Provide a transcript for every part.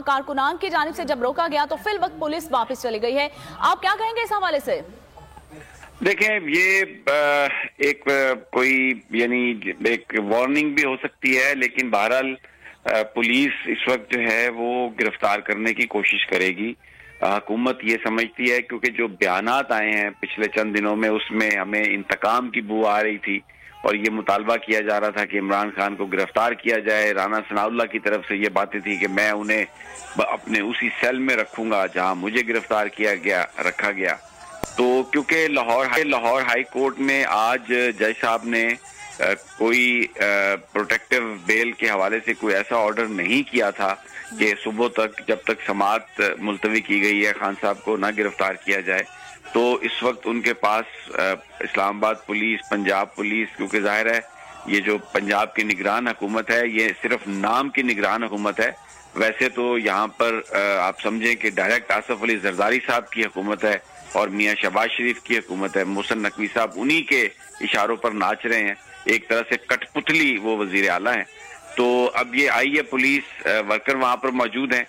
कारकुनान की जानिब से जब रोका गया तो फिल वक्त पुलिस वापस चली गई है। आप क्या कहेंगे इस हवाले से? देखें, ये एक कोई यानी एक वार्निंग भी हो सकती है, लेकिन बहरहाल पुलिस इस वक्त जो है वो गिरफ्तार करने की कोशिश करेगी। हुकूमत ये समझती है, क्योंकि जो बयानात आए हैं पिछले चंद दिनों में उसमें हमें इंतकाम की बू आ रही थी और ये मुतालबा किया जा रहा था कि इमरान खान को गिरफ्तार किया जाए। राना सनाउल्लाह की तरफ से ये बातें थी कि मैं उन्हें अपने उसी सेल में रखूंगा जहां मुझे गिरफ्तार रखा गया। तो क्योंकि लाहौर हाई कोर्ट में आज जज साहब ने कोई प्रोटेक्टिव बेल के हवाले से कोई ऐसा ऑर्डर नहीं किया था कि सुबह तक, जब तक समाअत मुलतवी की गई है, खान साहब को ना गिरफ्तार किया जाए। तो इस वक्त उनके पास इस्लामाबाद पुलिस, पंजाब पुलिस, क्योंकि जाहिर है ये जो पंजाब की निगरान हुकूमत है ये सिर्फ नाम की निगरान हुकूमत है। वैसे तो यहाँ पर आप समझें कि डायरेक्ट आसफ अली जरदारी साहब की हुकूमत है और मियाँ शहबाज शरीफ की हुकूमत है। मोहसिन नकवी साहब उन्हीं के इशारों पर नाच रहे हैं, एक तरह से कठपुतली वो वजीर आला हैं। तो अब ये आई है पुलिस वर्कर वहां पर मौजूद हैं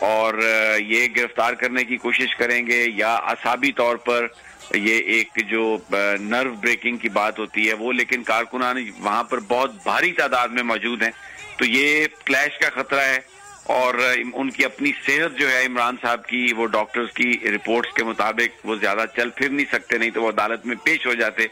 और ये गिरफ्तार करने की कोशिश करेंगे, या असाबी तौर पर ये एक जो नर्व ब्रेकिंग की बात होती है वो, लेकिन कारकुनान वहां पर बहुत भारी तादाद में मौजूद हैं। तो ये क्लैश का खतरा है और उनकी अपनी सेहत जो है इमरान साहब की, वो डॉक्टर्स की रिपोर्ट्स के मुताबिक वो ज्यादा चल फिर नहीं सकते, नहीं तो वो अदालत में पेश हो जाते।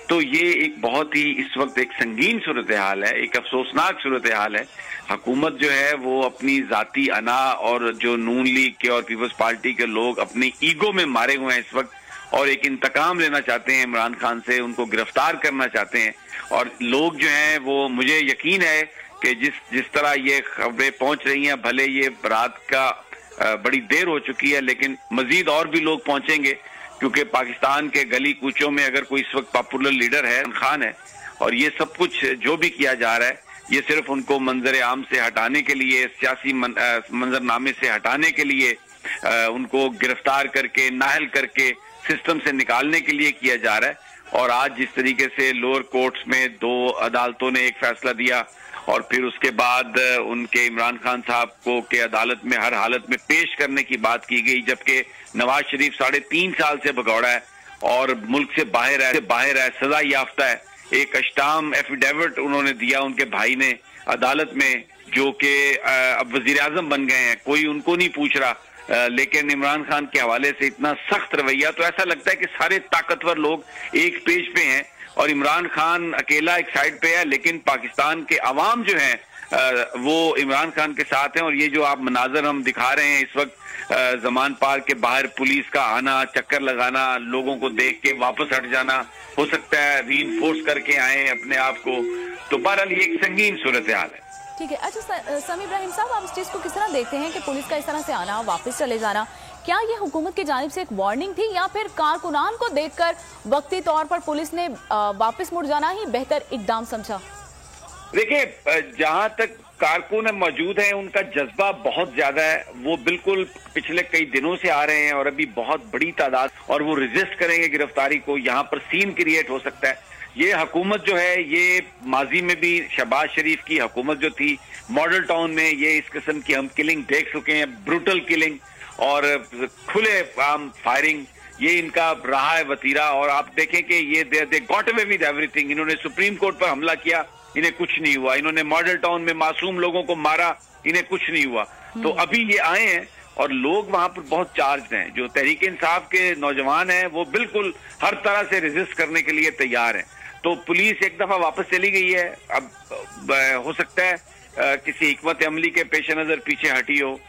तो ये एक बहुत ही इस वक्त एक संगीन सूरत हाल है, एक अफसोसनाक सूरत हाल है। हुकूमत जो है वो अपनी जाती अना और जो नून लीग के और पीपल्स पार्टी के लोग अपनी ईगो में मारे हुए हैं इस वक्त और एक इंतकाम लेना चाहते हैं इमरान खान से, उनको गिरफ्तार करना चाहते हैं। और लोग जो हैं वो, मुझे यकीन है कि जिस तरह ये खबरें पहुंच रही हैं, भले ये रात का बड़ी देर हो चुकी है, लेकिन मजीद और भी लोग पहुंचेंगे, क्योंकि पाकिस्तान के गली कूचों में अगर कोई इस वक्त पॉपुलर लीडर है खान है, और ये सब कुछ जो भी किया जा रहा है ये सिर्फ उनको मंजर आम से हटाने के लिए, सियासी मंजरनामे से हटाने के लिए, उनको गिरफ्तार करके नाहल करके सिस्टम से निकालने के लिए किया जा रहा है। और आज जिस तरीके से लोअर कोर्ट्स में 2 अदालतों ने एक फैसला दिया और फिर उसके बाद उनके इमरान खान साहब को के अदालत में हर हालत में पेश करने की बात की गई, जबकि नवाज शरीफ 3.5 साल से भगौड़ा है और मुल्क से बाहर है, सजा याफ्ता है। एक अष्टाम एफिडेविट उन्होंने दिया उनके भाई ने अदालत में, जो कि अब वजीर आजम बन गए हैं, कोई उनको नहीं पूछ रहा। लेकिन इमरान खान के हवाले से इतना सख्त रवैया, तो ऐसा लगता है कि सारे ताकतवर लोग एक पेज पे हैं और इमरान खान अकेला एक साइड पे है, लेकिन पाकिस्तान के अवाम जो हैं वो इमरान खान के साथ हैं। और ये जो आप मनाजर हम दिखा रहे हैं इस वक्त, जमान पार्क के बाहर पुलिस का आना, चक्कर लगाना, लोगों को देख के वापस हट जाना, हो सकता है रीइंफोर्स करके आए अपने आप को। तो बहरहाल ये एक संगीन सूरत हाल है। ठीक है। अच्छा समी इब्राहिम साहब, आप इस चीज को किस तरह देखते हैं कि पुलिस का इस तरह से आना, वापस चले जाना, क्या ये हुकूमत की जानिब से एक वार्निंग थी या फिर कारकुनान को देखकर वक्ती तौर पर पुलिस ने वापस मुड़ जाना ही बेहतर इकदाम समझा? देखिए, जहां तक कारकुन मौजूद हैं उनका जज्बा बहुत ज्यादा है, वो बिल्कुल पिछले कई दिनों से आ रहे हैं और अभी बहुत बड़ी तादाद, और वो रेजिस्ट करेंगे गिरफ्तारी को। यहाँ पर सीन क्रिएट हो सकता है। ये हुकूमत जो है ये माजी में भी शहबाज शरीफ की हुकूमत जो थी, मॉडल टाउन में ये इस किस्म की हम किलिंग देख चुके हैं, ब्रूटल किलिंग और खुले आम फायरिंग, ये इनका रहा है वतीरा। और आप देखें कि ये they got away with everything. इन्होंने सुप्रीम कोर्ट पर हमला किया, इन्हें कुछ नहीं हुआ। इन्होंने मॉडल टाउन में मासूम लोगों को मारा, इन्हें कुछ नहीं हुआ। तो अभी ये आए हैं और लोग वहां पर बहुत चार्ज हैं। जो तहरीक इंसाफ के नौजवान हैं वो बिल्कुल हर तरह से रेजिस्ट करने के लिए तैयार हैं। तो पुलिस एक दफा वापस चली गई है, अब हो सकता है किसी हिकमत अमली के पेश नजर पीछे हटी हो,